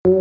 Hey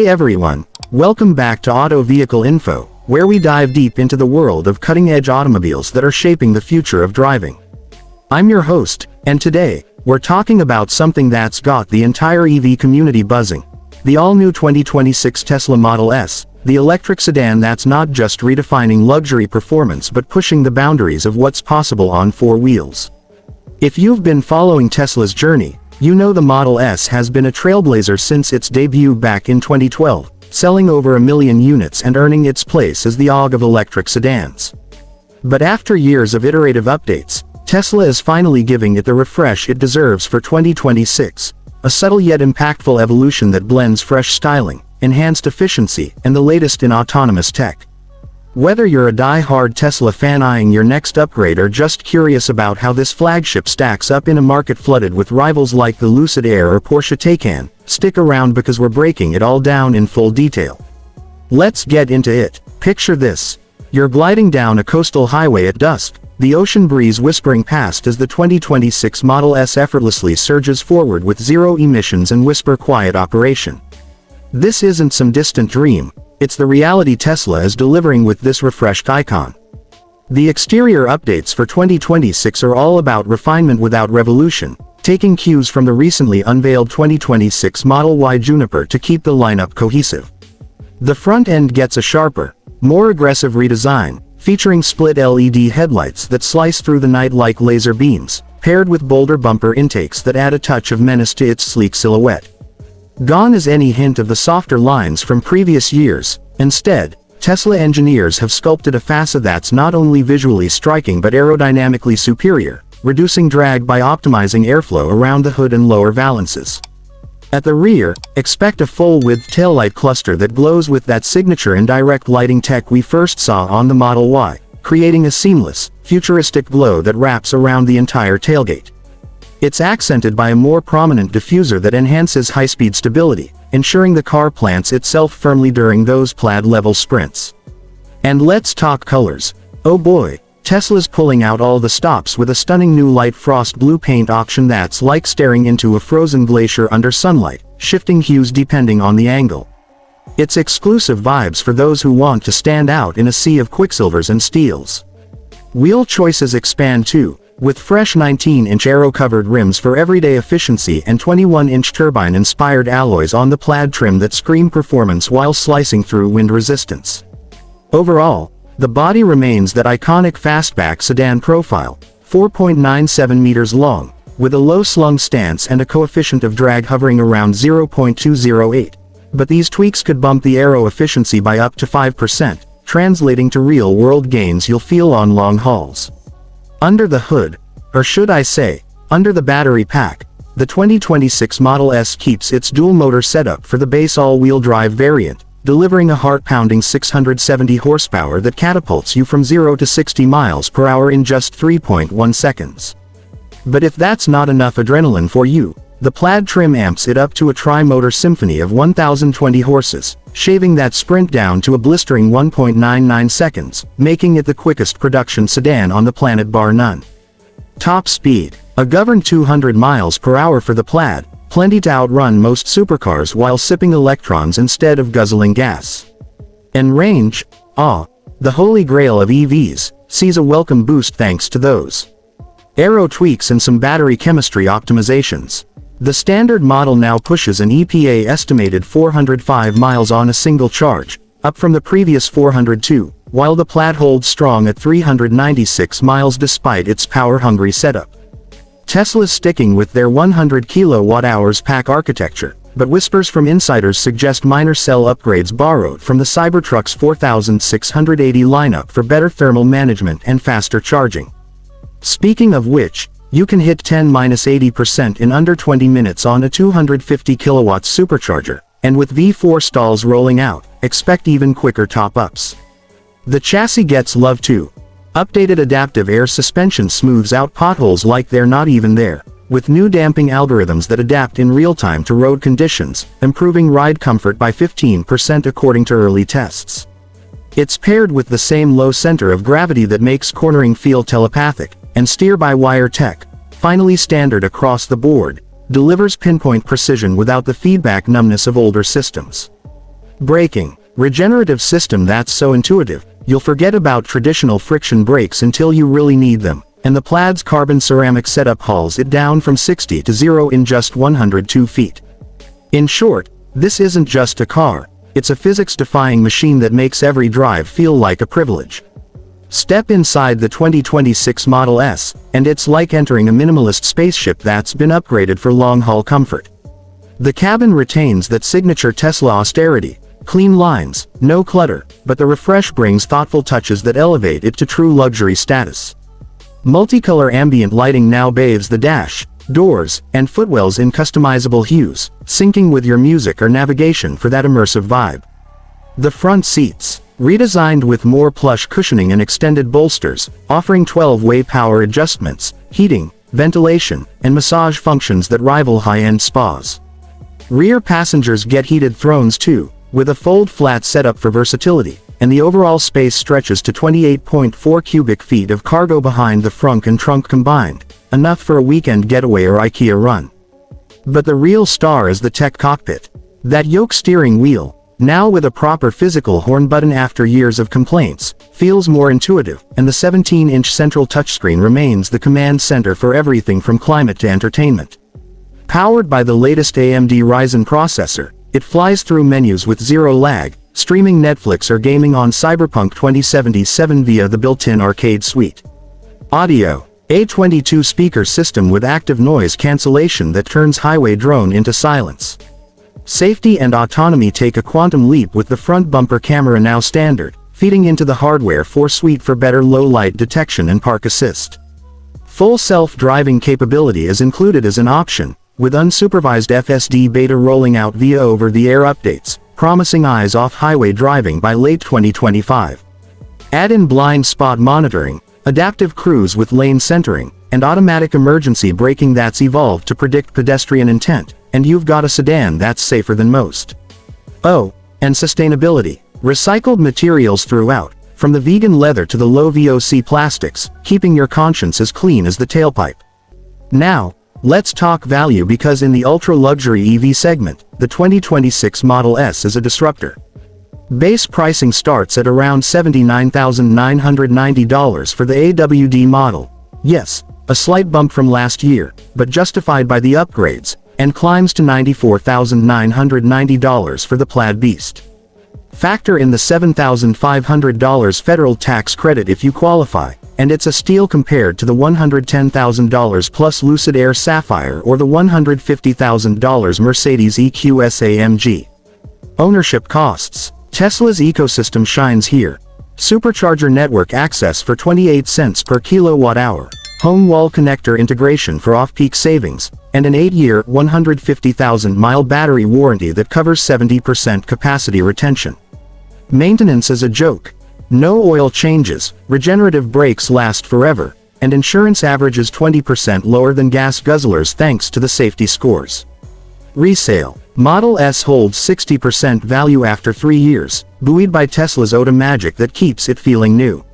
everyone, welcome back to Auto Vehicle Info, where we dive deep into the world of cutting-edge automobiles that are shaping the future of driving. I'm your host, and today, we're talking about something that's got the entire EV community buzzing. The all-new 2026 Tesla Model S, the electric sedan that's not just redefining luxury performance but pushing the boundaries of what's possible on four wheels. If you've been following Tesla's journey, you know the Model S has been a trailblazer since its debut back in 2012, selling over 1 million units and earning its place as the OG of electric sedans. But after years of iterative updates, Tesla is finally giving it the refresh it deserves for 2026, a subtle yet impactful evolution that blends fresh styling, enhanced efficiency, and the latest in autonomous tech. Whether you're a die-hard Tesla fan eyeing your next upgrade or just curious about how this flagship stacks up in a market flooded with rivals like the Lucid Air or Porsche Taycan, stick around because we're breaking it all down in full detail. Let's get into it. Picture this. You're gliding down a coastal highway at dusk, the ocean breeze whispering past as the 2026 Model S effortlessly surges forward with zero emissions and whisper-quiet operation. This isn't some distant dream. It's the reality Tesla is delivering with this refreshed icon. The exterior updates for 2026 are all about refinement without revolution, taking cues from the recently unveiled 2026 Model Y Juniper to keep the lineup cohesive. The front end gets a sharper, more aggressive redesign, featuring split LED headlights that slice through the night like laser beams, paired with bolder bumper intakes that add a touch of menace to its sleek silhouette. Gone is any hint of the softer lines from previous years. Instead, Tesla engineers have sculpted a facade that's not only visually striking but aerodynamically superior, reducing drag by optimizing airflow around the hood and lower valances. At the rear, expect a full-width taillight cluster that glows with that signature indirect lighting tech we first saw on the Model Y, creating a seamless, futuristic glow that wraps around the entire tailgate. It's accented by a more prominent diffuser that enhances high-speed stability, ensuring the car plants itself firmly during those Plaid-level sprints. And let's talk colors. Oh boy, Tesla's pulling out all the stops with a stunning new light frost blue paint option that's like staring into a frozen glacier under sunlight, shifting hues depending on the angle. It's exclusive vibes for those who want to stand out in a sea of quicksilvers and steels. Wheel choices expand too, with fresh 19-inch aero-covered rims for everyday efficiency and 21-inch turbine-inspired alloys on the Plaid trim that scream performance while slicing through wind resistance. Overall, the body remains that iconic fastback sedan profile, 4.97 meters long, with a low-slung stance and a coefficient of drag hovering around 0.208. But these tweaks could bump the aero efficiency by up to 5%, translating to real-world gains you'll feel on long hauls. Under the hood, or should I say, under the battery pack, the 2026 Model S keeps its dual-motor setup for the base all-wheel drive variant, delivering a heart-pounding 670 horsepower that catapults you from 0 to 60 miles per hour in just 3.1 seconds. But if that's not enough adrenaline for you, the Plaid trim amps it up to a tri-motor symphony of 1,020 horses, shaving that sprint down to a blistering 1.99 seconds, making it the quickest production sedan on the planet bar none. Top speed. A governed 200 miles per hour for the Plaid, plenty to outrun most supercars while sipping electrons instead of guzzling gas. And range, the holy grail of EVs, sees a welcome boost thanks to those aero tweaks and some battery chemistry optimizations. The standard model now pushes an EPA estimated 405 miles on a single charge, up from the previous 402, while the Plaid holds strong at 396 miles despite its power-hungry setup. Tesla's sticking with their 100 kWh pack architecture, but whispers from insiders suggest minor cell upgrades borrowed from the Cybertruck's 4680 lineup for better thermal management and faster charging. Speaking of which, you can hit 10–80% in under 20 minutes on a 250 kilowatts supercharger, and with V4 stalls rolling out, expect even quicker top-ups. The chassis gets love too. Updated adaptive air suspension smooths out potholes like they're not even there, with new damping algorithms that adapt in real time to road conditions, improving ride comfort by 15% according to early tests. It's paired with the same low center of gravity that makes cornering feel telepathic, and steer-by-wire tech, finally standard across the board, delivers pinpoint precision without the feedback numbness of older systems. Braking. Regenerative system that's so intuitive, you'll forget about traditional friction brakes until you really need them, and the Plaid's carbon ceramic setup hauls it down from 60 to 0 in just 102 feet. In short, this isn't just a car, it's a physics-defying machine that makes every drive feel like a privilege. Step inside the 2026 Model S, and it's like entering a minimalist spaceship that's been upgraded for long-haul comfort. The cabin retains that signature Tesla austerity, clean lines, no clutter, but the refresh brings thoughtful touches that elevate it to true luxury status. Multicolor ambient lighting now bathes the dash, doors, and footwells in customizable hues, syncing with your music or navigation for that immersive vibe. The front seats, redesigned with more plush cushioning and extended bolsters, offering 12-way power adjustments, heating, ventilation, and massage functions that rival high-end spas. Rear passengers get heated thrones too, with a fold-flat setup for versatility, and the overall space stretches to 28.4 cubic feet of cargo behind the frunk and trunk combined, enough for a weekend getaway or IKEA run. But the real star is the tech cockpit. That yoke steering wheel, now with a proper physical horn button after years of complaints, feels more intuitive, and the 17-inch central touchscreen remains the command center for everything from climate to entertainment. Powered by the latest AMD Ryzen processor, it flies through menus with zero lag, streaming Netflix or gaming on Cyberpunk 2077 via the built-in arcade suite. Audio. A22 speaker system with active noise cancellation that turns highway drone into silence. Safety and autonomy take a quantum leap with the front bumper camera now standard, feeding into the hardware suite for better low-light detection and park assist. Full self-driving capability is included as an option, with unsupervised FSD beta rolling out via over-the-air updates, promising eyes-off highway driving by late 2025. Add in blind spot monitoring, adaptive cruise with lane centering, and automatic emergency braking that's evolved to predict pedestrian intent, and you've got a sedan that's safer than most. Oh, and sustainability. Recycled materials throughout, from the vegan leather to the low VOC plastics, keeping your conscience as clean as the tailpipe. Now, let's talk value, because in the ultra-luxury EV segment, the 2026 Model S is a disruptor. Base pricing starts at around $79,990 for the AWD model. Yes, a slight bump from last year, but justified by the upgrades, and climbs to $94,990 for the Plaid Beast. Factor in the $7,500 federal tax credit if you qualify, and it's a steal compared to the $110,000 plus Lucid Air Sapphire or the $150,000 Mercedes EQS AMG. Ownership costs. Tesla's ecosystem shines here. Supercharger network access for 28 cents per kilowatt-hour, home wall connector integration for off-peak savings, and an 8-year, 150,000-mile battery warranty that covers 70% capacity retention. Maintenance is a joke. No oil changes, regenerative brakes last forever, and insurance averages 20% lower than gas guzzlers thanks to the safety scores. Resale. Model S holds 60% value after 3 years, buoyed by Tesla's OTA magic that keeps it feeling new.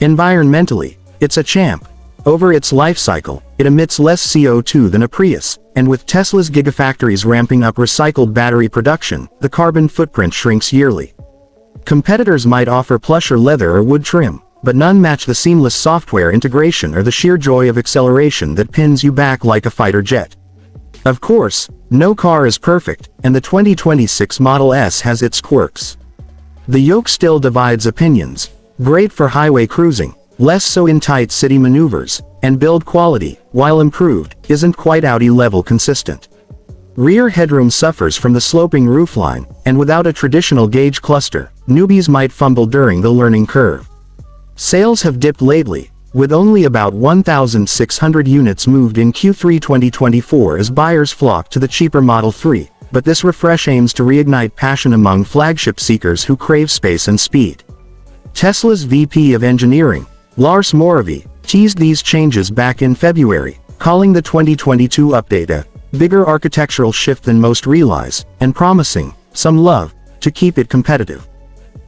Environmentally, it's a champ. Over its life cycle, it emits less CO2 than a Prius, and with Tesla's gigafactories ramping up recycled battery production, the carbon footprint shrinks yearly. Competitors might offer plusher leather or wood trim, but none match the seamless software integration or the sheer joy of acceleration that pins you back like a fighter jet. Of course, no car is perfect, and the 2026 Model S has its quirks. The yoke still divides opinions. Great for highway cruising, less so in tight city maneuvers, and build quality, while improved, isn't quite Audi-level consistent. Rear headroom suffers from the sloping roofline, and without a traditional gauge cluster, newbies might fumble during the learning curve. Sales have dipped lately, with only about 1,600 units moved in Q3 2024 as buyers flock to the cheaper Model 3, but this refresh aims to reignite passion among flagship seekers who crave space and speed. Tesla's VP of Engineering, Lars Moravy, teased these changes back in February, calling the 2022 update a bigger architectural shift than most realize, and promising some love to keep it competitive.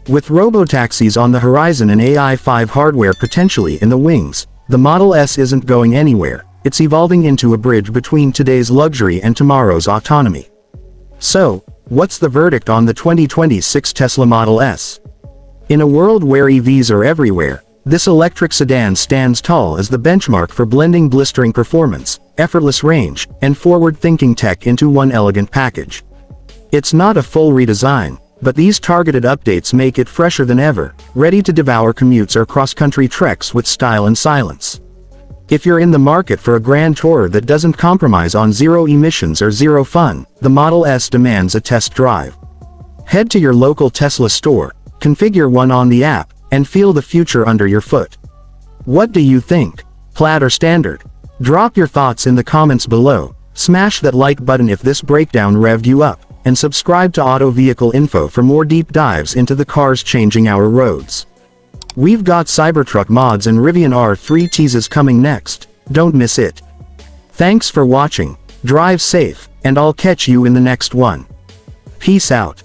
With robotaxis on the horizon and AI-5 hardware potentially in the wings, the Model S isn't going anywhere, it's evolving into a bridge between today's luxury and tomorrow's autonomy. So, what's the verdict on the 2026 Tesla Model S? In a world where EVs are everywhere, this electric sedan stands tall as the benchmark for blending blistering performance, effortless range, and forward-thinking tech into one elegant package. It's not a full redesign, but these targeted updates make it fresher than ever, ready to devour commutes or cross-country treks with style and silence. If you're in the market for a grand tourer that doesn't compromise on zero emissions or zero fun, the Model S demands a test drive. Head to your local Tesla store, configure one on the app, and feel the future under your foot. What do you think? Plaid or standard? Drop your thoughts in the comments below, smash that like button if this breakdown revved you up, and subscribe to Auto Vehicle Info for more deep dives into the cars changing our roads. We've got Cybertruck mods and Rivian R3 teases coming next, don't miss it. Thanks for watching, drive safe, and I'll catch you in the next one. Peace out.